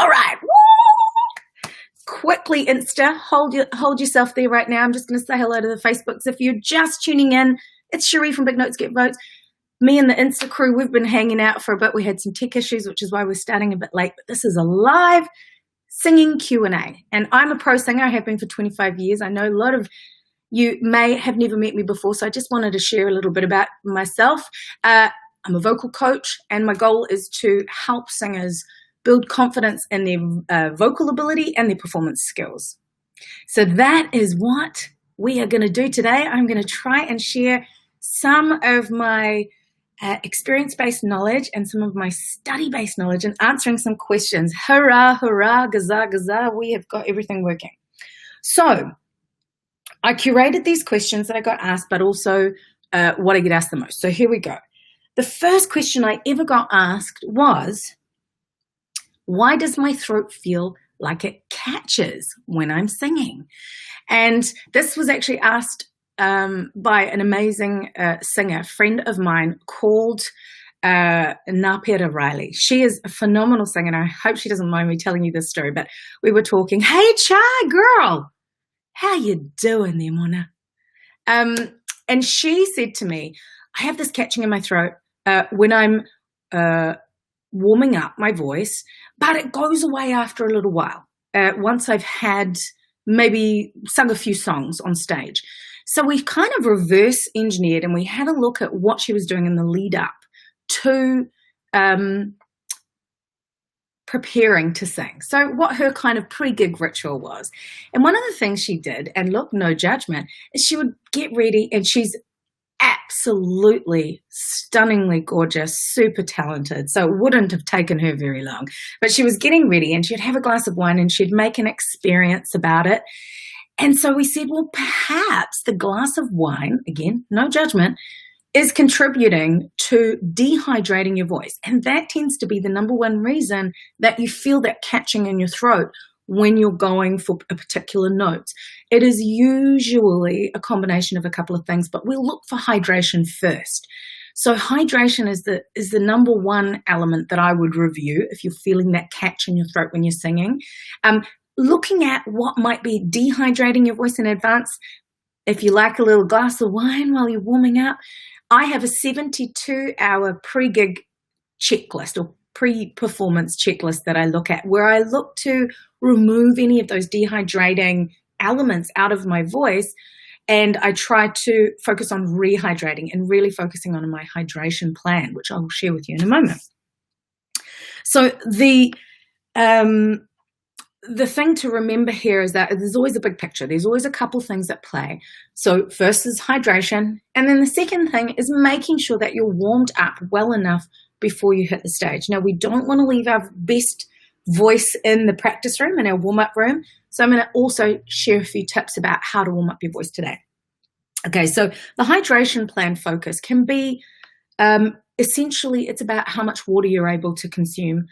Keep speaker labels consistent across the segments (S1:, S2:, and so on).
S1: All right. Quickly, Insta, hold yourself there right now. I'm just going to say hello to the Facebooks. If you're just tuning in, it's Cherie from Big Notes Get Votes. Me and the Insta crew, we've been hanging out for a bit. We had some tech issues, which is why we're starting a bit late. But this is a live singing Q&A. And I'm a pro singer. I have been for 25 years. I know a lot of you may have never met me before, so I just wanted to share a little bit about myself. I'm a vocal coach, and my goal is to help singers build confidence in their vocal ability and their performance skills. So that is what we are going to do today. I'm going to try and share some of my experience-based knowledge and some of my study-based knowledge and answering some questions. Hurrah, hurrah, gaza, gaza, we have got everything working. So I curated these questions that I got asked, but also what I get asked the most. So here we go. The first question I ever got asked was, why does my throat feel like it catches when I'm singing? And this was actually asked by an amazing singer, friend of mine called Napera Riley. She is a phenomenal singer, and I hope she doesn't mind me telling you this story, but we were talking, hey, Chai, girl, how you doing there, Mona? And she said to me, I have this catching in my throat when I'm warming up my voice, but it goes away after a little while, once I've had maybe sung a few songs on stage. So we've kind of reverse engineered, and we had a look at what she was doing in the lead up to preparing to sing. So what her kind of pre-gig ritual was. And one of the things she did, and look, no judgment, is she would get ready, and she's absolutely stunningly gorgeous, super talented. So it wouldn't have taken her very long. But she was getting ready, and she'd have a glass of wine, and she'd make an experience about it. And so we said, well, perhaps the glass of wine, again, no judgment, is contributing to dehydrating your voice. And that tends to be the number one reason that you feel that catching in your throat when you're going for a particular note. It is usually a combination of a couple of things, but we'll look for hydration first. So hydration is the number one element that I would review if you're feeling that catch in your throat when you're singing. Looking at what might be dehydrating your voice in advance. If you like a little glass of wine while you're warming up, I have a 72-hour pre-gig checklist or pre-performance checklist that I look at, where I look to remove any of those dehydrating elements out of my voice, and I try to focus on rehydrating and really focusing on my hydration plan, which I'll share with you in a moment. So the thing to remember here is that there's always a big picture. There's always a couple things at play. So first is hydration, and then the second thing is making sure that you're warmed up well enough before you hit the stage. Now, we don't want to leave our best voice in the practice room, in our warm-up room. So I'm going to also share a few tips about how to warm up your voice today. Okay, so the hydration plan focus can be, essentially, it's about how much water you're able to consume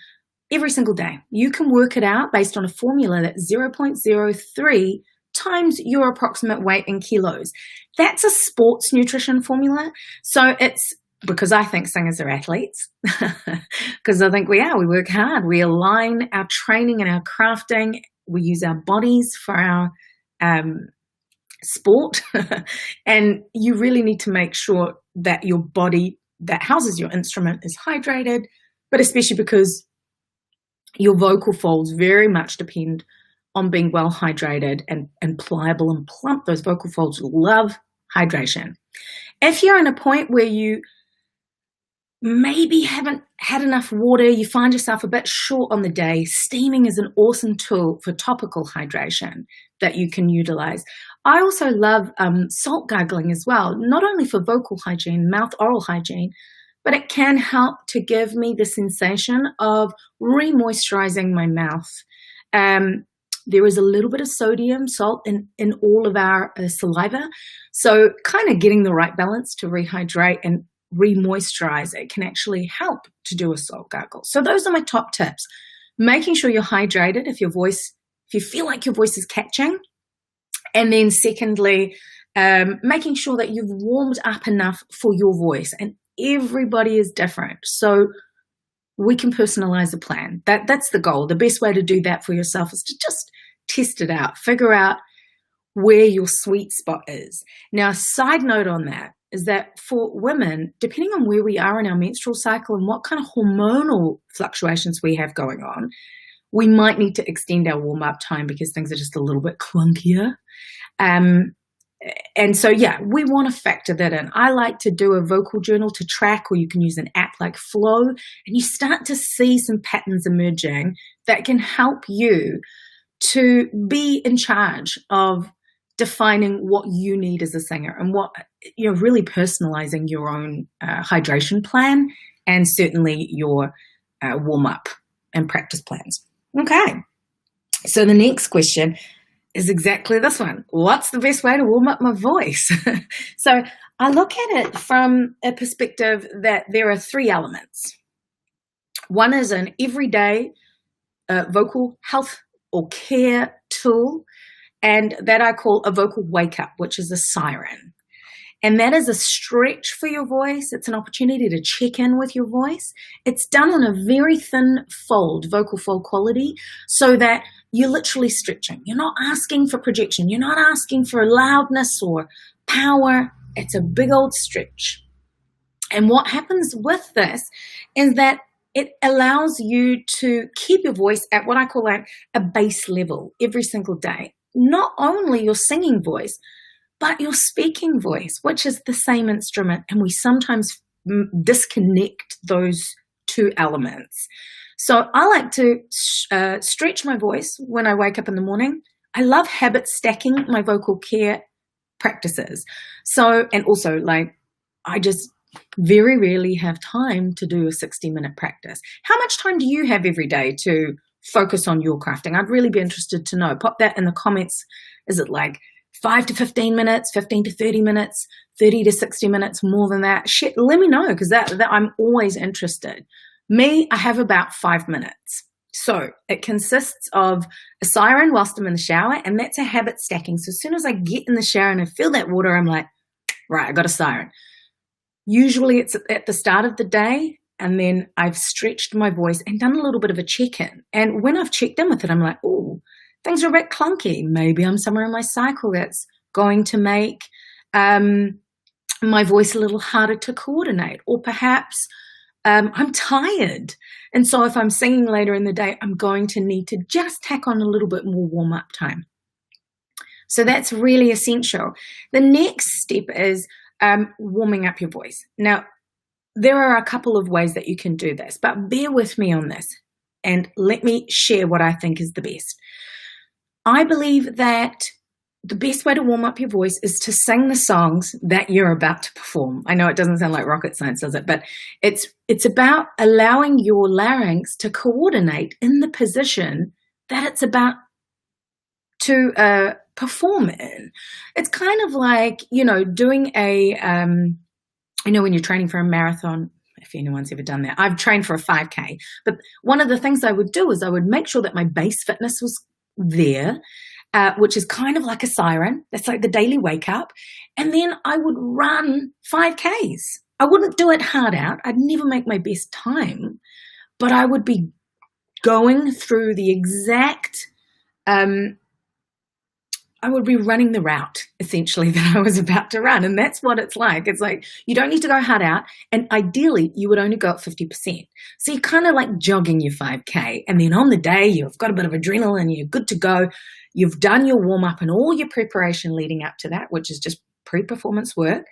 S1: every single day. You can work it out based on a formula that's 0.03 times your approximate weight in kilos. That's a sports nutrition formula. So it's because I think singers are athletes, because I think we are. We work hard. We align our training and our crafting. We use our bodies for our sport. And you really need to make sure that your body that houses your instrument is hydrated, but especially because your vocal folds very much depend on being well hydrated and pliable and plump. Those vocal folds love hydration. If you're in a point where you maybe haven't had enough water, you find yourself a bit short on the day, steaming is an awesome tool for topical hydration that you can utilize. I also love salt gargling as well, not only for vocal hygiene, mouth oral hygiene, but it can help to give me the sensation of re-moisturizing my mouth. There is a little bit of sodium, salt in all of our saliva. So kind of getting the right balance to rehydrate and re-moisturize, it can actually help to do a salt gargle. So those are my top tips. Making sure you're hydrated if you feel like your voice is catching. And then secondly, making sure that you've warmed up enough for your voice. And everybody is different. So we can personalize a plan. That's the goal. The best way to do that for yourself is to just test it out, figure out where your sweet spot is. Now, side note on that is that for women, depending on where we are in our menstrual cycle and what kind of hormonal fluctuations we have going on, we might need to extend our warm-up time because things are just a little bit clunkier. And so, yeah, we want to factor that in. I like to do a vocal journal to track, or you can use an app like Flow, and you start to see some patterns emerging that can help you to be in charge of defining what you need as a singer and what, really personalizing your own hydration plan and certainly your warm-up and practice plans. Okay, so the next question is exactly this one. What's the best way to warm up my voice? So I look at it from a perspective that there are 3 elements. One is an everyday vocal health or care tool, and that I call a vocal wake-up, which is a siren. And that is a stretch for your voice. It's an opportunity to check in with your voice. It's done on a very thin fold, vocal fold quality, so that you're literally stretching. You're not asking for projection. You're not asking for loudness or power. It's a big old stretch. And what happens with this is that it allows you to keep your voice at what I call like a base level every single day. Not only your singing voice, but your speaking voice, which is the same instrument, and we sometimes disconnect those 2 elements. So I like to stretch my voice when I wake up in the morning. I love habit stacking my vocal care practices. So, and also like, I just very rarely have time to do a 60-minute practice. How much time do you have every day to focus on your crafting? I'd really be interested to know. Pop that in the comments. Is it like 5 to 15 minutes, 15 to 30 minutes, 30 to 60 minutes, more than that? Shit, let me know, because that I'm always interested. Me, I have about 5 minutes. So it consists of a siren whilst I'm in the shower, and that's a habit stacking. So as soon as I get in the shower and I feel that water, I'm like, right, I got a siren. Usually it's at the start of the day, and then I've stretched my voice and done a little bit of a check-in. And when I've checked in with it, I'm like, oh, things are a bit clunky. Maybe I'm somewhere in my cycle that's going to make my voice a little harder to coordinate. Or perhaps I'm tired. And so if I'm singing later in the day, I'm going to need to just tack on a little bit more warm-up time. So that's really essential. The next step is warming up your voice. Now, there are a couple of ways that you can do this, but bear with me on this and let me share what I think is the best. I believe that the best way to warm up your voice is to sing the songs that you're about to perform. I know it doesn't sound like rocket science, does it? But it's about allowing your larynx to coordinate in the position that it's about to perform in. It's kind of like, doing when you're training for a marathon, if anyone's ever done that. I've trained for a 5K. But one of the things I would do is I would make sure that my base fitness was there, which is kind of like a siren. That's like the daily wake up. And then I would run 5Ks. I wouldn't do it hard out. I'd never make my best time, but I would be going through the exact, I would be running the route essentially that I was about to run. And that's what it's like. It's like, you don't need to go hard out. And ideally you would only go at 50%. So you're kind of like jogging your 5K. And then on the day, you've got a bit of adrenaline, you're good to go. You've done your warm up and all your preparation leading up to that, which is just pre-performance work.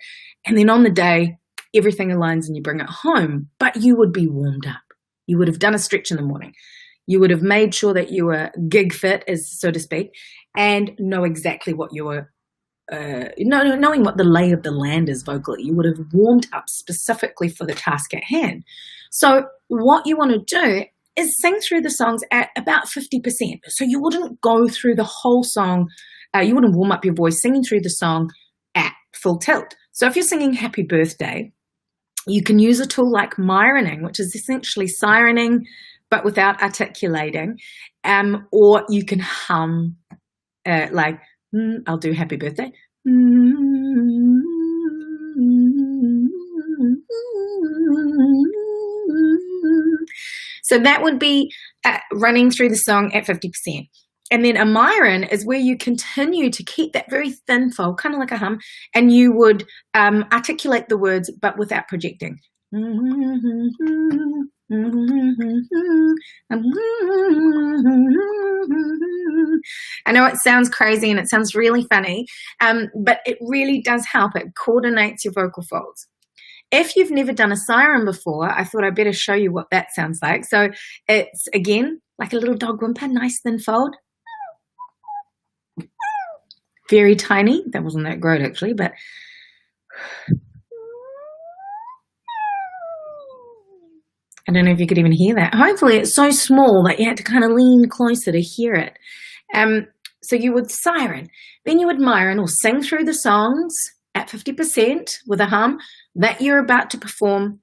S1: And then on the day, everything aligns and you bring it home, but you would be warmed up. You would have done a stretch in the morning. You would have made sure that you were gig fit, as so to speak, and know exactly what you were, knowing what the lay of the land is vocally. You would have warmed up specifically for the task at hand. So what you want to do is sing through the songs at about 50%. So you wouldn't go through the whole song. You wouldn't warm up your voice singing through the song at full tilt. So if you're singing Happy Birthday, you can use a tool like myroning, which is essentially sirening, but without articulating, or you can hum, I'll do Happy Birthday. So that would be running through the song at 50%. And then a myron is where you continue to keep that very thin fold, kind of like a hum, and you would articulate the words but without projecting. I know it sounds crazy and it sounds really funny, but it really does help. It coordinates your vocal folds. If you've never done a siren before, I thought I'd better show you what that sounds like. So it's, again, like a little dog whimper, nice thin fold. Very tiny. That wasn't that great, actually, but... I don't know if you could even hear that. Hopefully it's so small that you had to kind of lean closer to hear it. So you would siren. Then you would myron or sing through the songs at 50% with a hum that you're about to perform.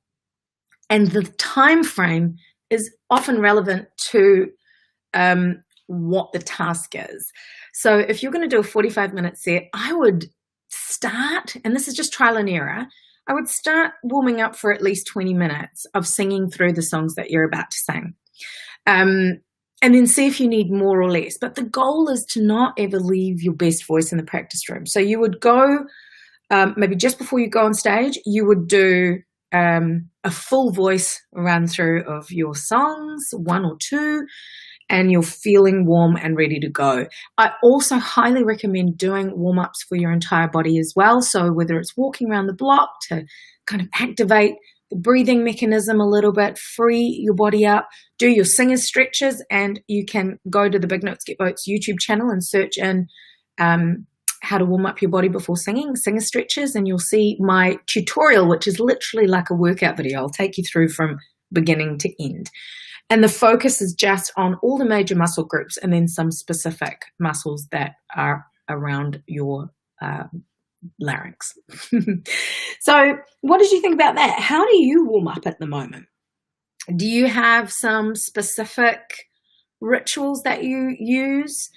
S1: And the time frame is often relevant to what the task is. So if you're going to do a 45-minute set, I would start, and this is just trial and error, I would start warming up for at least 20 minutes of singing through the songs that you're about to sing. And then see if you need more or less. But the goal is to not ever leave your best voice in the practice room. So you would go, maybe just before you go on stage, you would do a full voice run through of your songs, one or two, and you're feeling warm and ready to go. I also highly recommend doing warm-ups for your entire body as well. So whether it's walking around the block to kind of activate the breathing mechanism a little bit, free your body up, do your singer stretches, and you can go to the Big Notes Get Votes YouTube channel and search in how to warm up your body before singing, singer stretches, and you'll see my tutorial, which is literally like a workout video. I'll take you through from beginning to end. And the focus is just on all the major muscle groups and then some specific muscles that are around your larynx. So what did you think about that? How do you warm up at the moment? Do you have some specific rituals that you use?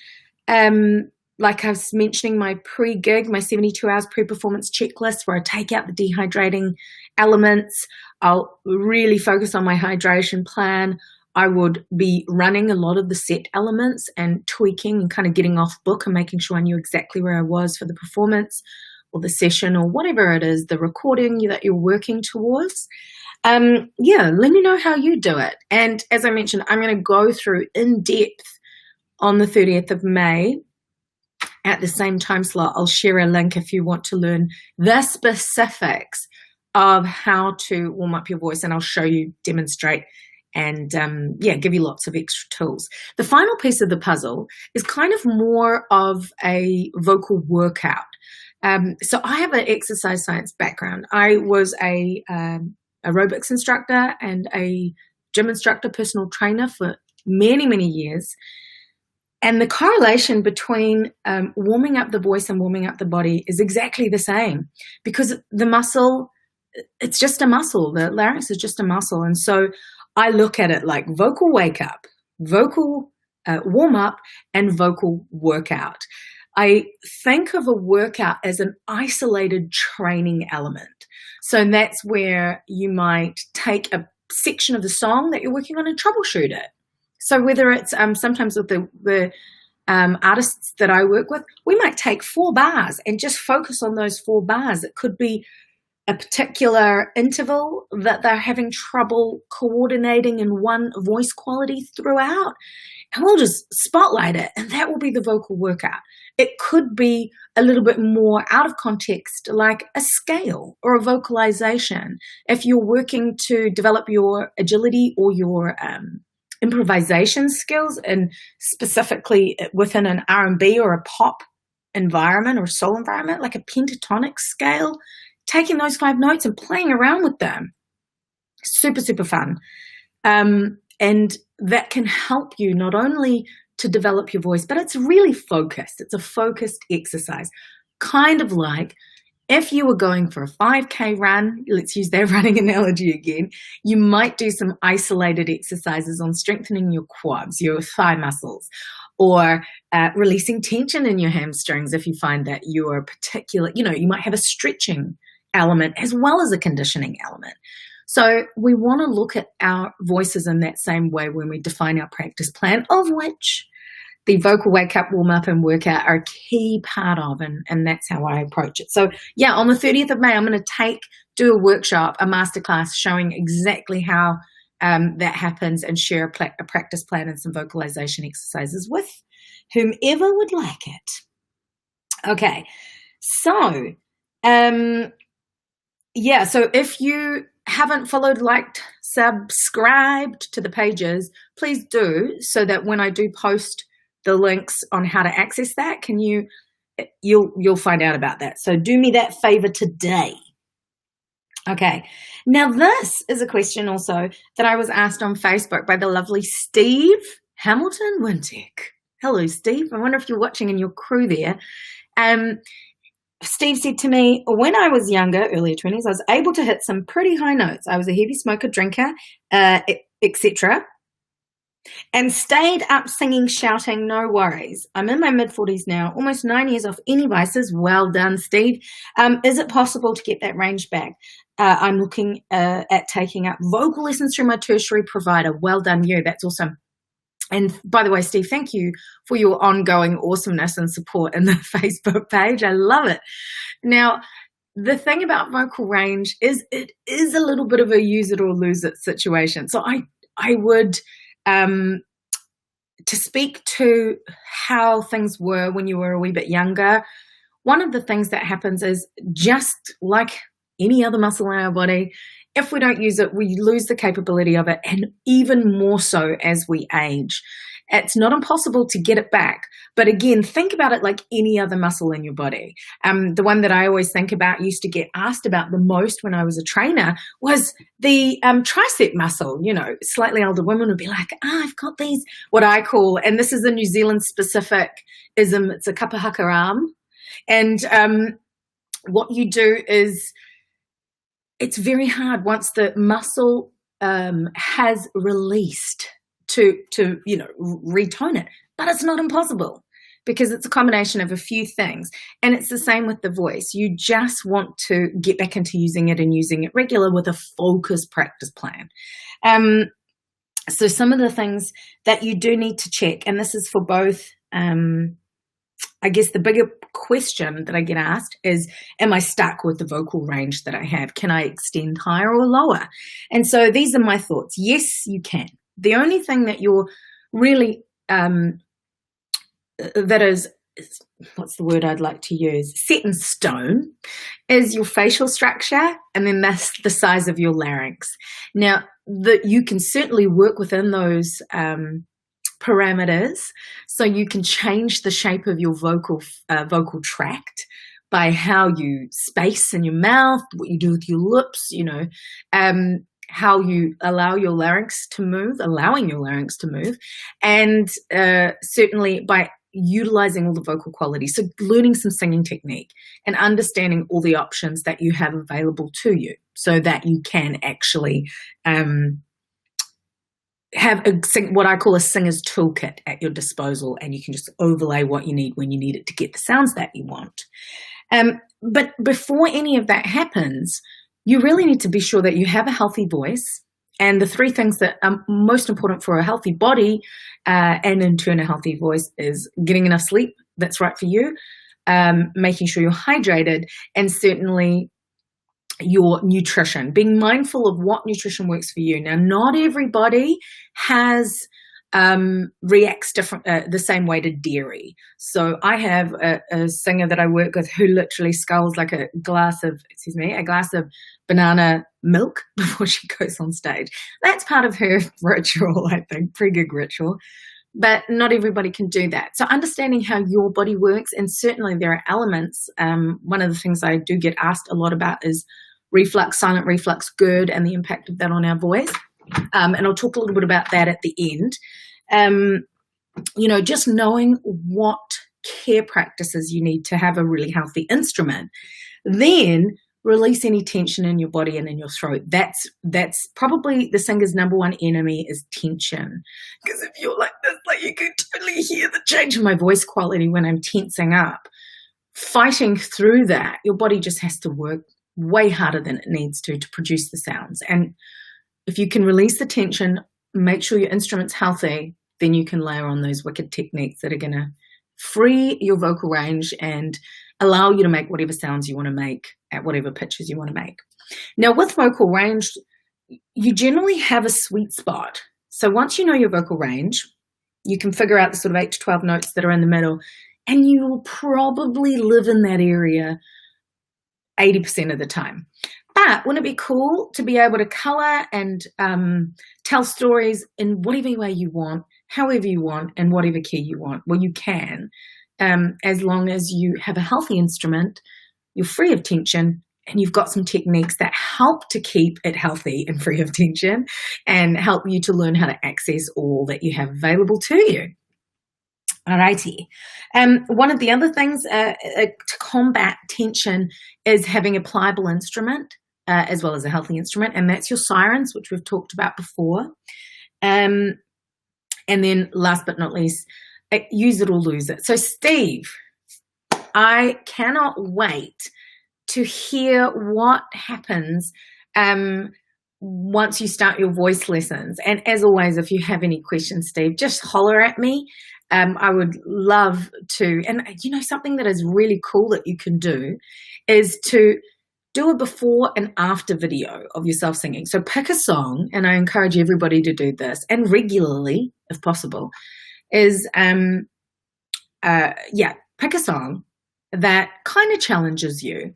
S1: Like I was mentioning, my pre-gig, my 72 hours pre-performance checklist where I take out the dehydrating elements. I'll really focus on my hydration plan. I would be running a lot of the set elements and tweaking and kind of getting off book and making sure I knew exactly where I was for the performance or the session or whatever it is, the recording that you're working towards. Yeah, let me know how you do it. And as I mentioned, I'm going to go through in depth on the 30th of May at the same time slot. I'll share a link if you want to learn the specifics of how to warm up your voice, and I'll show you, demonstrate, and give you lots of extra tools. The final piece of the puzzle is kind of more of a vocal workout. So I have an exercise science background. I was a aerobics instructor and a gym instructor, personal trainer for many, many years. And the correlation between warming up the voice and warming up the body is exactly the same, because the muscle, it's just a muscle. The larynx is just a muscle. And so I look at it like vocal wake up, vocal warm up, and vocal workout. I think of a workout as an isolated training element. So that's where you might take a section of the song that you're working on and troubleshoot it. So whether it's sometimes with the artists that I work with, we might take 4 bars and just focus on those 4 bars. It could be a particular interval that they're having trouble coordinating in one voice quality throughout, and we'll just spotlight it, and that will be the vocal workout. It could be a little bit more out of context, like a scale or a vocalization. If you're working to develop your agility or your improvisation skills, and specifically within an R&B or a pop environment or soul environment, like a pentatonic scale, taking those 5 notes and playing around with them. Super, super fun. And that can help you not only to develop your voice, but it's really focused. It's a focused exercise. Kind of like if you were going for a 5K run, let's use that running analogy again, you might do some isolated exercises on strengthening your quads, your thigh muscles, or releasing tension in your hamstrings if you find that you're particular, you might have a stretching element as well as a conditioning element. So we want to look at our voices in that same way when we define our practice plan, of which the vocal wake up, warm up, and workout are a key part of, and that's how I approach it. So yeah, on the 30th of May, I'm going to do a workshop, a masterclass showing exactly how that happens, and share a practice plan and some vocalization exercises with whomever would like it. Okay, so yeah, so if you haven't followed, liked, subscribed to the pages, please do, so that when I do post the links on how to access that, you'll find out about that. So do me that favor today. Okay, now this is a question also that I was asked on Facebook by the lovely Steve Hamilton Wintek. Hello, Steve. I wonder if you're watching in your crew there. Steve said to me, when I was younger, earlier 20s, I was able to hit some pretty high notes. I was a heavy smoker, drinker, etc., and stayed up singing, shouting, no worries. I'm in my mid-40s now, almost 9 years off any vices. Well done, Steve. Is it possible to get that range back? I'm looking at taking up vocal lessons through my tertiary provider. Well done, you. That's awesome. And by the way, Steve, thank you for your ongoing awesomeness and support in the Facebook page. I love it. Now, the thing about vocal range is it is a little bit of a use it or lose it situation. So I would, to speak to how things were when you were a wee bit younger, one of the things that happens is, just like any other muscle in our body, if we don't use it, we lose the capability of it, and even more so as we age. It's not impossible to get it back. But again, think about it like any other muscle in your body. The one that I always think about, used to get asked about the most when I was a trainer, was the tricep muscle. You know, slightly older women would be like, I've got these, what I call, and this is a New Zealand specific ism, it's a kapahaka arm. And what you do is, it's very hard once the muscle has released to retone it. But it's not impossible, because it's a combination of a few things. And it's the same with the voice. You just want to get back into using it, and using it regular with a focused practice plan. So some of the things that you do need to check, and this is for both, I guess the bigger question that I get asked is, am I stuck with the vocal range that I have? Can I extend higher or lower? And so these are my thoughts. Yes, you can. The only thing that you're really, that is, what's the word I'd like to use, set in stone, is your facial structure, and then that's the size of your larynx. Now, you can certainly work within those parameters, so you can change the shape of your vocal tract by how you space in your mouth, what you do with your lips, how you allowing your larynx to move, and certainly by utilizing all the vocal qualities. So learning some singing technique and understanding all the options that you have available to you, so that you can actually have what I call a singer's toolkit at your disposal, and you can just overlay what you need when you need it to get the sounds that you want. But before any of that happens, you really need to be sure that you have a healthy voice. And the three things that are most important for a healthy body, and in turn a healthy voice, is getting enough sleep that's right for you, making sure you're hydrated, and certainly your nutrition, being mindful of what nutrition works for you. Now, not everybody reacts different the same way to dairy. So I have a singer that I work with who literally sculls like a glass of banana milk before she goes on stage. That's part of her ritual, I think, pre-gig ritual. But not everybody can do that. So understanding how your body works, and certainly there are elements. One of the things I do get asked a lot about is reflux, silent reflux, GERD, and the impact of that on our voice. And I'll talk a little bit about that at the end. Just knowing what care practices you need to have a really healthy instrument. Then release any tension in your body and in your throat. That's probably the singer's number one enemy, is tension. Because if you're like this, like, you can totally hear the change in my voice quality when I'm tensing up. Fighting through that, your body just has to work way harder than it needs to produce the sounds. And if you can release the tension, make sure your instrument's healthy, then you can layer on those wicked techniques that are going to free your vocal range and allow you to make whatever sounds you want to make at whatever pitches you want to make. Now, with vocal range, you generally have a sweet spot. So once you know your vocal range, you can figure out the sort of 8 to 12 notes that are in the middle, and you will probably live in that area 80% of the time. But wouldn't it be cool to be able to color and tell stories in whatever way you want, however you want, and whatever key you want? Well, you can, as long as you have a healthy instrument, you're free of tension, and you've got some techniques that help to keep it healthy and free of tension and help you to learn how to access all that you have available to you. Alrighty. One of the other things to combat tension is having a pliable instrument as well as a healthy instrument, and that's your sirens, which we've talked about before. And then last but not least, use it or lose it. So Steve, I cannot wait to hear what happens once you start your voice lessons. And as always, if you have any questions, Steve, just holler at me. I would love to. And something that is really cool that you can do is to do a before and after video of yourself singing. So pick a song, and I encourage everybody to do this, and regularly, if possible, is pick a song that kind of challenges you.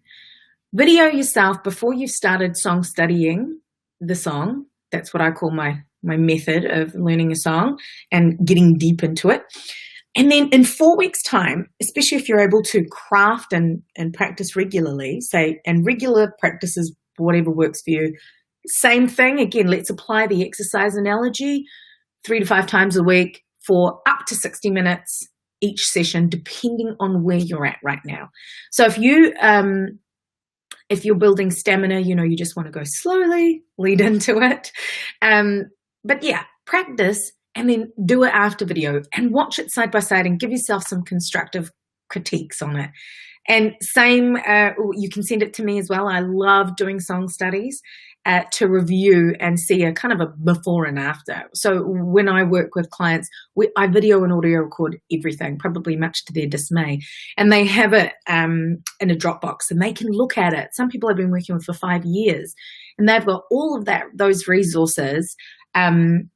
S1: Video yourself before you've started song studying the song. That's what I call my method of learning a song and getting deep into it. And then in 4 weeks' time, especially if you're able to craft and practice regularly, and regular practice is whatever works for you. Same thing, again, let's apply the exercise analogy, 3 to 5 times a week for up to 60 minutes each session, depending on where you're at right now. So if you're building stamina, you just want to go slowly, lead into it. But yeah, practice and then do it after video and watch it side by side and give yourself some constructive critiques on it. And same, you can send it to me as well. I love doing song studies to review and see a kind of a before and after. So when I work with clients, I video and audio record everything, probably much to their dismay. And they have it in a Dropbox and they can look at it. Some people I've been working with for 5 years and they've got all of those resources and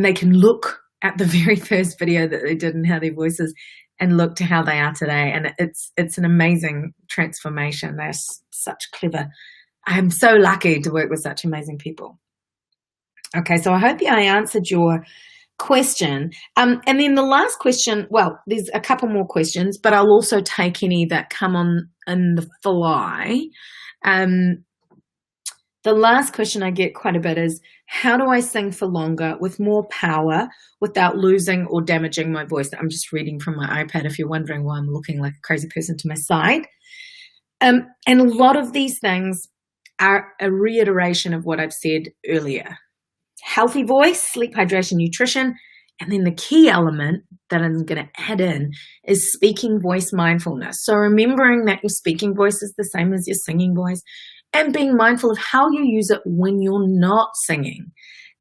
S1: they can look at the very first video that they did and how their voices and look to how they are today. And it's an amazing transformation. They're such clever. I am so lucky to work with such amazing people. Okay, so I hope I answered your question. And then the last question, well, there's a couple more questions, but I'll also take any that come on in the fly. The last question I get quite a bit is, how do I sing for longer with more power without losing or damaging my voice? I'm just reading from my iPad if you're wondering why I'm looking like a crazy person to my side. And a lot of these things are a reiteration of what I've said earlier. Healthy voice, sleep, hydration, nutrition, and then the key element that I'm going to add in is speaking voice mindfulness. So remembering that your speaking voice is the same as your singing voice and being mindful of how you use it when you're not singing.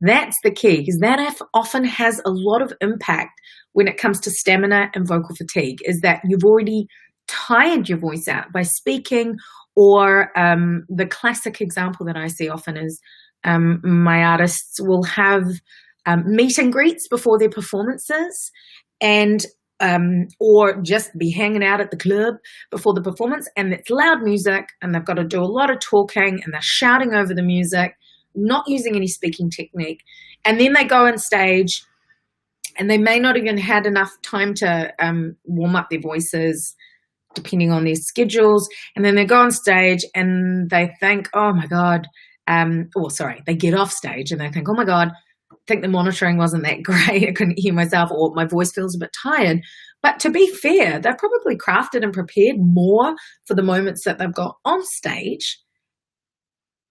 S1: That's the key, because that often has a lot of impact when it comes to stamina and vocal fatigue, is that you've already tired your voice out by speaking. Or the classic example that I see often is my artists will have meet and greets before their performances and or just be hanging out at the club before the performance, and it's loud music and they've got to do a lot of talking and they're shouting over the music, not using any speaking technique. And then they go on stage and they may not even had enough time to warm up their voices, depending on their schedules. And then they go on stage and they think, oh my God, they get off stage and they think, oh my God, I think the monitoring wasn't that great. I couldn't hear myself, or my voice feels a bit tired. But to be fair, they've probably crafted and prepared more for the moments that they've got on stage.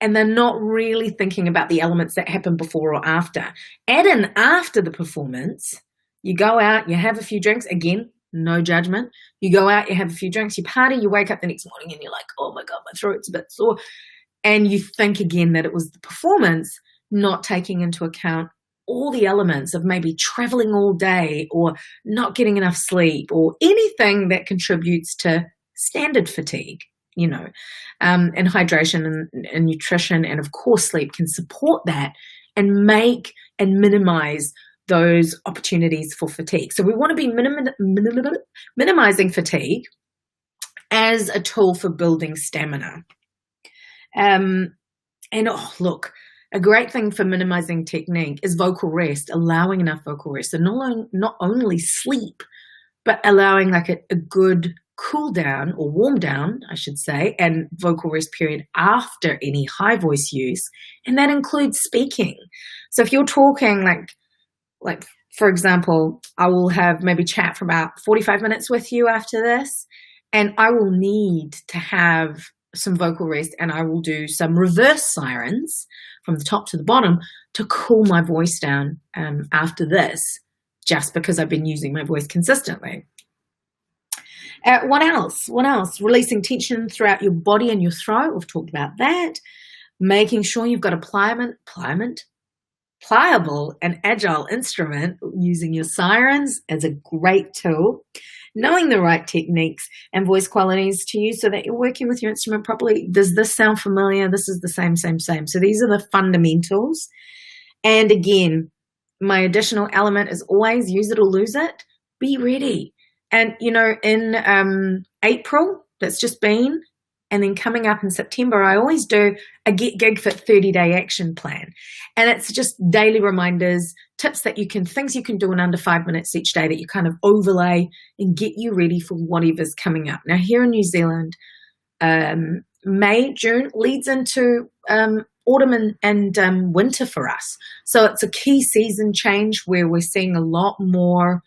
S1: And they're not really thinking about the elements that happen before or after. Add in after the performance, you go out, you have a few drinks, again, no judgment. You go out, you have a few drinks, you party, you wake up the next morning and you're like, oh my God, my throat's a bit sore. And you think again that it was the performance, not taking into account all the elements of maybe traveling all day or not getting enough sleep or anything that contributes to standard fatigue, and hydration and nutrition and, of course, sleep can support that and make and minimize those opportunities for fatigue. So we want to be minimizing fatigue as a tool for building stamina. Look, a great thing for minimizing technique is vocal rest, allowing enough vocal rest. So not only sleep, but allowing like a good cool down or warm down, I should say, and vocal rest period after any high voice use. And that includes speaking. So if you're talking like for example, I will have maybe chat for about 45 minutes with you after this, and I will need to have some vocal rest, and I will do some reverse sirens from the top to the bottom to cool my voice down after this, just because I've been using my voice consistently. What else? Releasing tension throughout your body and your throat. We've talked about that. Making sure you've got a pliable and agile instrument, using your sirens as a great tool. Knowing the right techniques and voice qualities to use so that you're working with your instrument properly. Does this sound familiar? This is the same. So these are the fundamentals. And again, my additional element is always use it or lose it. Be ready. And, in April, that's just been, and then coming up in September, I always do a Get Gig Fit 30-day action plan. And it's just daily reminders, tips things you can do in under 5 minutes each day that you kind of overlay and get you ready for whatever's coming up. Now, here in New Zealand, May, June leads into autumn and winter for us. So it's a key season change where we're seeing a lot more,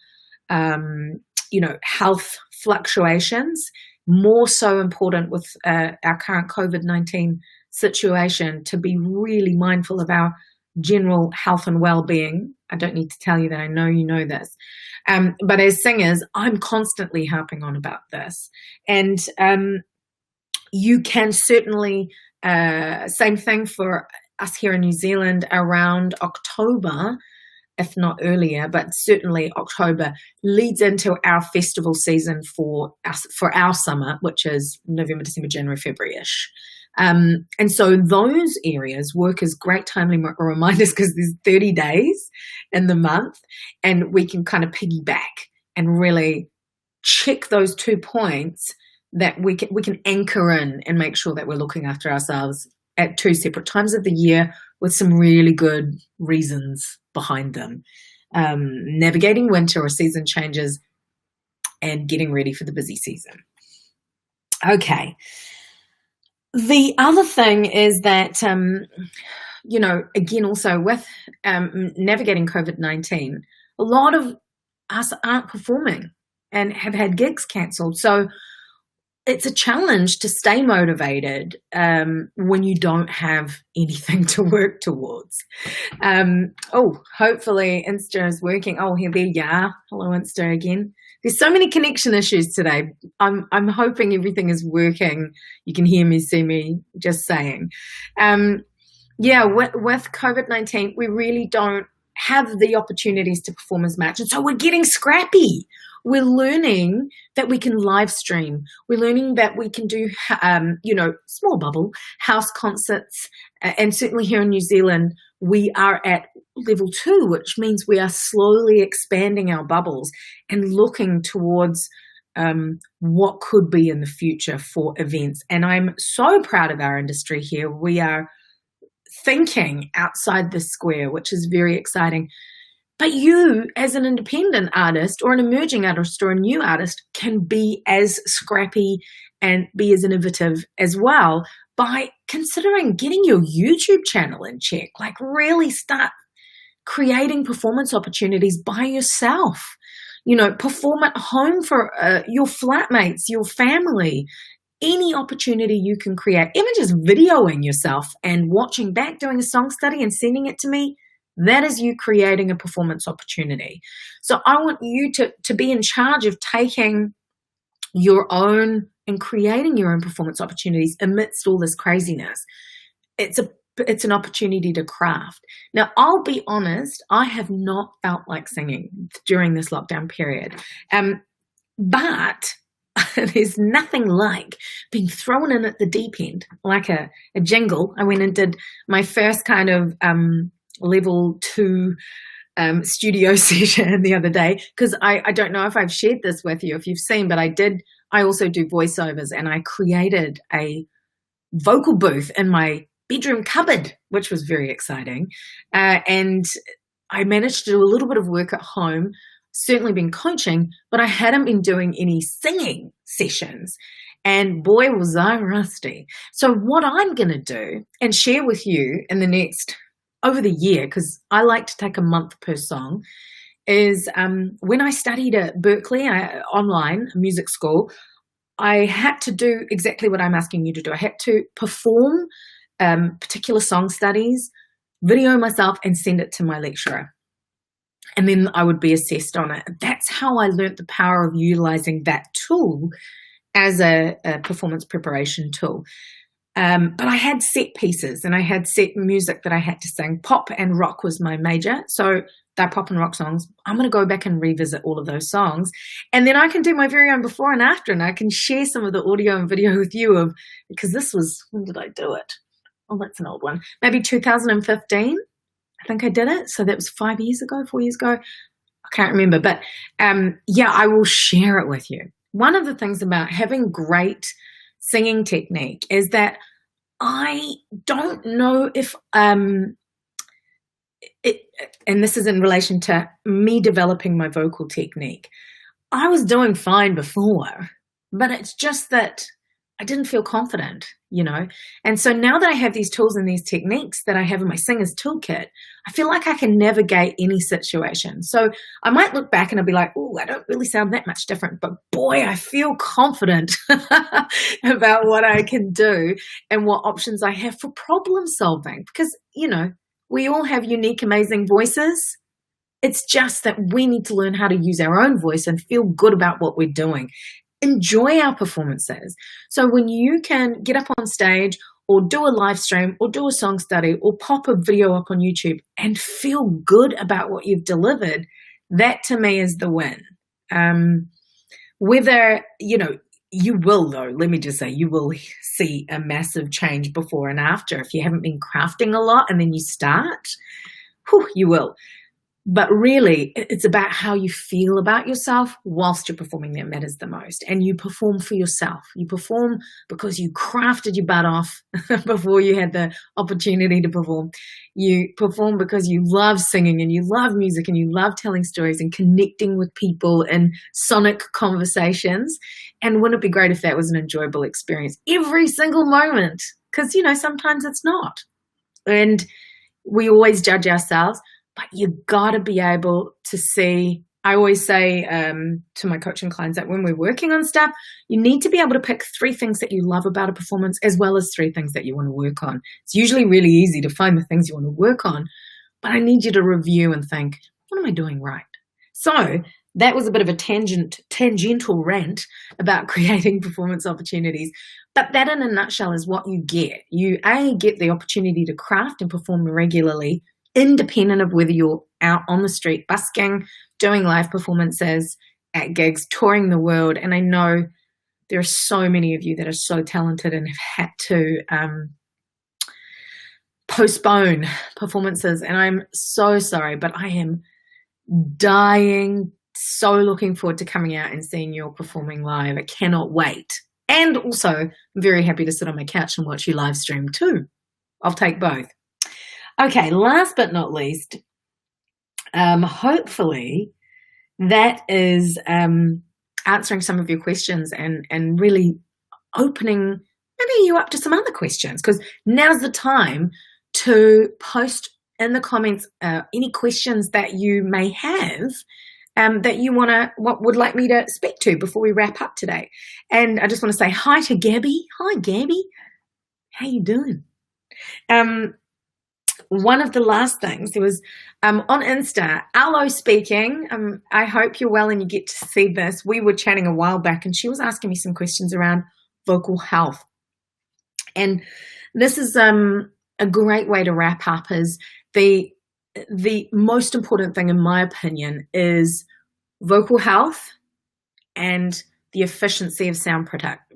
S1: health fluctuations. More so important with our current COVID-19 situation to be really mindful of our general health and well-being. I don't need to tell you that. I know you know this. But as singers, I'm constantly harping on about this. And you can certainly, same thing for us here in New Zealand around October, if not earlier, but certainly October leads into our festival season for our summer, which is November, December, January, February-ish. And so those areas work as great timely reminders because there's 30 days in the month, and we can kind of piggyback and really check those 2 points that we can anchor in and make sure that we're looking after ourselves at 2 separate times of the year with some really good reasons behind them. Navigating winter or season changes and getting ready for the busy season. Okay. The other thing is that, again, also with navigating COVID-19, a lot of us aren't performing and have had gigs cancelled. So it's a challenge to stay motivated when you don't have anything to work towards. Hopefully Insta is working. Oh, here, there you are. Hello, Insta again. There's so many connection issues today. I'm hoping everything is working. You can hear me, see me, just saying. With COVID-19, we really don't have the opportunities to perform as much. And so we're getting scrappy. We're learning that we can live stream. We're learning that we can do, small bubble house concerts. And certainly here in New Zealand, we are at level 2, which means we are slowly expanding our bubbles and looking towards what could be in the future for events. And I'm so proud of our industry here. We are thinking outside the square, which is very exciting. But you, as an independent artist or an emerging artist or a new artist, can be as scrappy and be as innovative as well by considering getting your YouTube channel in check. Like really start creating performance opportunities by yourself. Perform at home for your flatmates, your family. Any opportunity you can create, even just videoing yourself and watching back, doing a song study and sending it to me, that is you creating a performance opportunity. So I want you to be in charge of taking your own and creating your own performance opportunities amidst all this craziness. it's an opportunity to craft. Now, I'll be honest, I have not felt like singing during this lockdown period. But there's nothing like being thrown in at the deep end, like a jingle. I went and did my first kind of level 2 studio session the other day, because I don't know if I've shared this with you, if you've seen, but I also do voiceovers, and I created a vocal booth in my bedroom cupboard, which was very exciting. And I managed to do a little bit of work at home, certainly been coaching, but I hadn't been doing any singing sessions. And boy, was I rusty. So what I'm going to do and share with you in the next, over the year, because I like to take a month per song, is when I studied at Berkeley online music school, I had to do exactly what I'm asking you to do. I had to perform particular song studies, video myself, and send it to my lecturer. And then I would be assessed on it. That's how I learnt the power of utilizing that tool as a performance preparation tool. But I had set pieces and I had set music that I had to sing. Pop and rock was my major. So they're pop and rock songs. I'm going to go back and revisit all of those songs. And then I can do my very own before and after, and I can share some of the audio and video with you because this was, when did I do it? Oh, that's an old one. Maybe 2015. I think I did it. So that was 4 years ago. I can't remember. But yeah, I will share it with you. One of the things about having great singing technique is that I don't know if and this is in relation to me developing my vocal technique. I was doing fine before, but it's just that I didn't feel confident, And so now that I have these tools and these techniques that I have in my singer's toolkit, I feel like I can navigate any situation. So I might look back and I'll be like, oh, I don't really sound that much different, but boy, I feel confident about what I can do and what options I have for problem solving. Because, we all have unique, amazing voices. It's just that we need to learn how to use our own voice and feel good about what we're doing. Enjoy our performances. So when you can get up on stage or do a live stream or do a song study or pop a video up on YouTube and feel good about what you've delivered, that to me is the win. Whether, you will though, let me just say, you will see a massive change before and after. If you haven't been crafting a lot and then you start, you will. But really, it's about how you feel about yourself whilst you're performing that matters the most. And you perform for yourself. You perform because you crafted your butt off before you had the opportunity to perform. You perform because you love singing and you love music and you love telling stories and connecting with people in sonic conversations. And wouldn't it be great if that was an enjoyable experience every single moment? Because, sometimes it's not. And we always judge ourselves. But you got to be able to see, I always say to my coaching clients that when we're working on stuff, you need to be able to pick 3 things that you love about a performance as well as 3 things that you want to work on. It's usually really easy to find the things you want to work on, but I need you to review and think, what am I doing right? So that was a bit of a tangential rant about creating performance opportunities. But that in a nutshell is what you get. You, get the opportunity to craft and perform regularly, independent of whether you're out on the street busking, doing live performances, at gigs, touring the world. And I know there are so many of you that are so talented and have had to postpone performances. And I'm so sorry, but I am dying, so looking forward to coming out and seeing you all performing live. I cannot wait. And also, I'm very happy to sit on my couch and watch you live stream too. I'll take both. Okay, last but not least, hopefully that is answering some of your questions and really opening maybe you up to some other questions, because now's the time to post in the comments any questions that you may have that you would like me to speak to before we wrap up today. And I just want to say hi to Gabby. Hi, Gabby. How you doing? One of the last things, there was on Insta, Arlo speaking. I hope you're well and you get to see this. We were chatting a while back and she was asking me some questions around vocal health. And this is a great way to wrap up is the most important thing, in my opinion, is vocal health and the efficiency of sound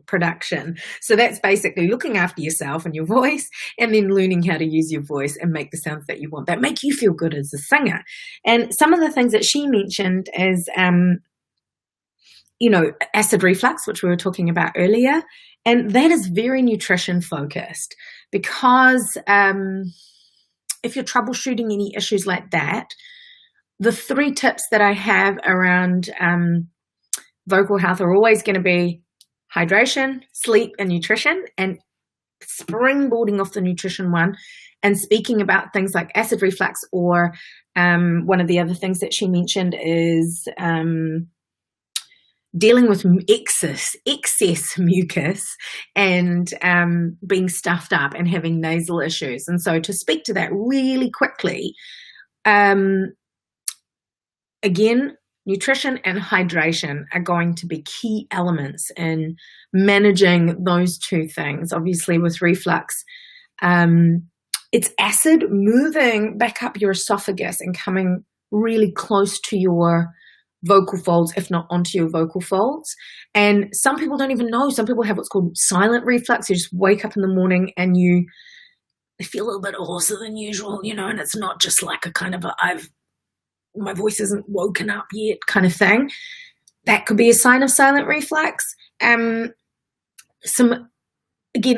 S1: production. So that's basically looking after yourself and your voice, and then learning how to use your voice and make the sounds that you want, that make you feel good as a singer. And some of the things that she mentioned is, acid reflux, which we were talking about earlier. And that is very nutrition focused, because if you're troubleshooting any issues like that, the 3 tips that I have around vocal health are always going to be hydration, sleep, and nutrition. And springboarding off the nutrition one and speaking about things like acid reflux, or one of the other things that she mentioned is dealing with excess mucus and being stuffed up and having nasal issues. And so to speak to that really quickly, again, nutrition and hydration are going to be key elements in managing those 2 things. Obviously, with reflux, it's acid moving back up your esophagus and coming really close to your vocal folds, if not onto your vocal folds. And some people don't even know. Some people have what's called silent reflux. You just wake up in the morning and you feel a little bit hoarser than usual, and it's not just like a kind of my voice isn't woken up yet kind of thing. That could be a sign of silent reflux. Again,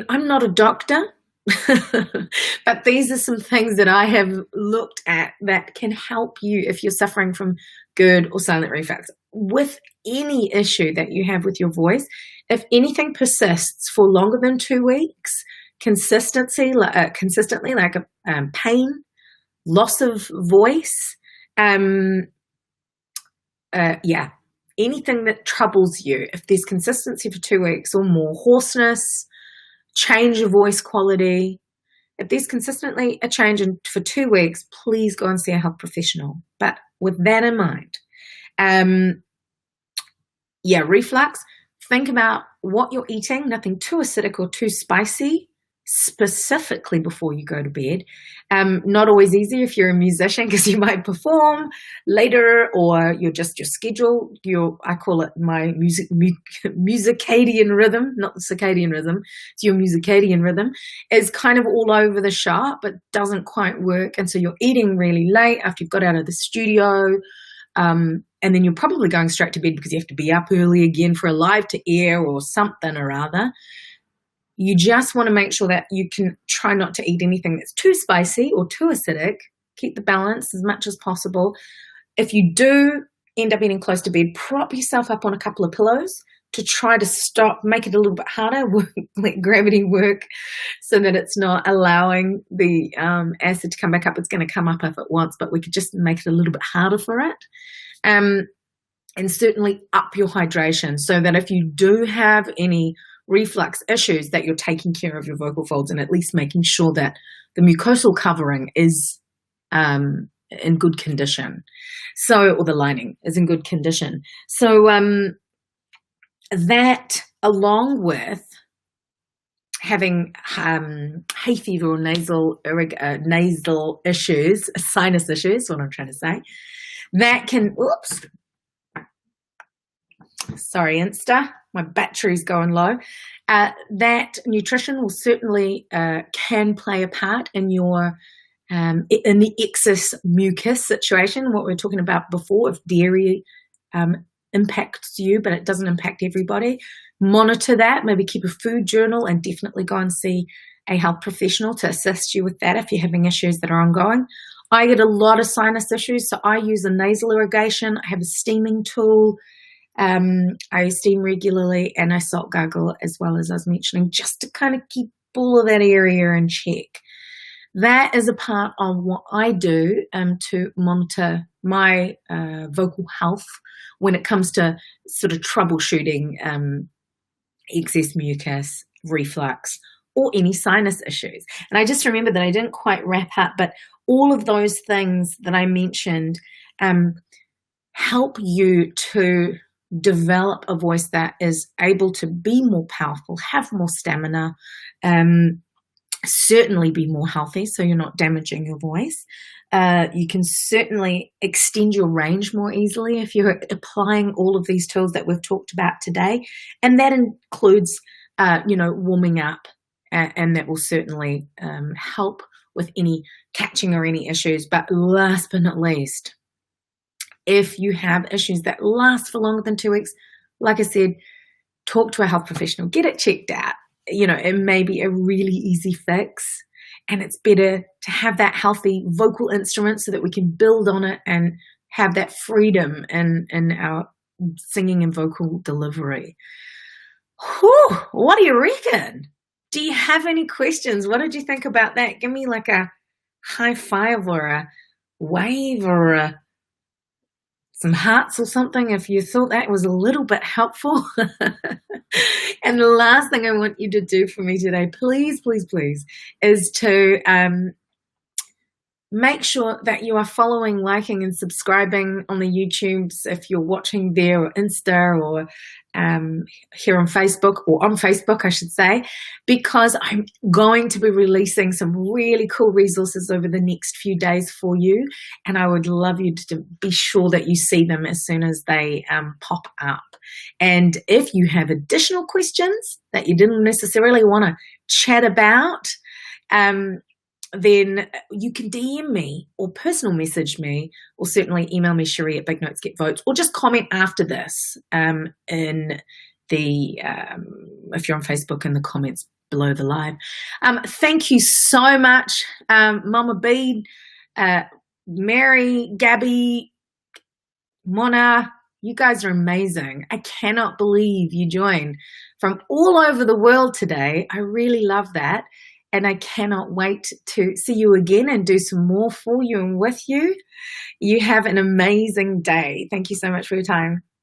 S1: I'm not a doctor, but these are some things that I have looked at that can help you if you're suffering from GERD or silent reflux. With any issue that you have with your voice, if anything persists for longer than 2 weeks, consistently like pain, loss of voice, anything that troubles you, if there's consistency for 2 weeks or more, hoarseness, change of voice quality, if there's consistently a change for 2 weeks, please go and see a health professional. But with that in mind, reflux, think about what you're eating, nothing too acidic or too spicy, specifically before you go to bed. Not always easy if you're a musician, because you might perform later, or you're just your schedule. I call it my musicadian rhythm, not the circadian rhythm. It's your musicadian rhythm is kind of all over the shop, but doesn't quite work. And so you're eating really late after you've got out of the studio. And then you're probably going straight to bed because you have to be up early again for a live to air or something or other. You just want to make sure that you can try not to eat anything that's too spicy or too acidic. Keep the balance as much as possible. If you do end up eating close to bed, prop yourself up on a couple of pillows to try to make it a little bit harder, let gravity work so that it's not allowing the acid to come back up. It's going to come up if it wants, but we could just make it a little bit harder for it. And certainly up your hydration so that if you do have any reflux issues, that you're taking care of your vocal folds and at least making sure that the mucosal covering is in good condition. Or the lining is in good condition. So that, along with having hay fever or nasal issues, sinus issues, what I'm trying to say, that can, sorry, Insta, my battery's going low. That nutrition will certainly can play a part in your in the excess mucus situation, what we were talking about before, if dairy impacts you, but it doesn't impact everybody. Monitor that, maybe keep a food journal, and definitely go and see a health professional to assist you with that if you're having issues that are ongoing. I get a lot of sinus issues, so I use a nasal irrigation. I have a steaming tool. I steam regularly, and I salt gargle as well, as I was mentioning, just to kind of keep all of that area in check. That is a part of what I do to monitor my vocal health when it comes to sort of troubleshooting excess mucus, reflux, or any sinus issues. And I just remember that I didn't quite wrap up, but all of those things that I mentioned help you to develop a voice that is able to be more powerful, have more stamina, certainly be more healthy so you're not damaging your voice. You can certainly extend your range more easily if you're applying all of these tools that we've talked about today. And that includes, warming up, and that will certainly help with any catching or any issues. But last but not least, if you have issues that last for longer than 2 weeks, like I said, talk to a health professional, get it checked out. It may be a really easy fix, and it's better to have that healthy vocal instrument so that we can build on it and have that freedom in our singing and vocal delivery. Whew, what do you reckon? Do you have any questions? What did you think about that? Give me like a high five or a wave or some hearts or something if you thought that was a little bit helpful. And the last thing I want you to do for me today, please, please, please, is to make sure that you are following, liking, and subscribing on the YouTubes if you're watching there, or Insta, or here on Facebook, or on Facebook, I should say, because I'm going to be releasing some really cool resources over the next few days for you, and I would love you to be sure that you see them as soon as they pop up. And if you have additional questions that you didn't necessarily want to chat about, then you can DM me or personal message me, or certainly email me, Cherie at Big Notes Get Votes, or just comment after this in the if you're on Facebook, in the comments below the live. Thank you so much, Mama Bede, Mary, Gabby, Mona. You guys are amazing. I cannot believe you joined from all over the world today. I really love that. And I cannot wait to see you again and do some more for you and with you. You have an amazing day. Thank you so much for your time.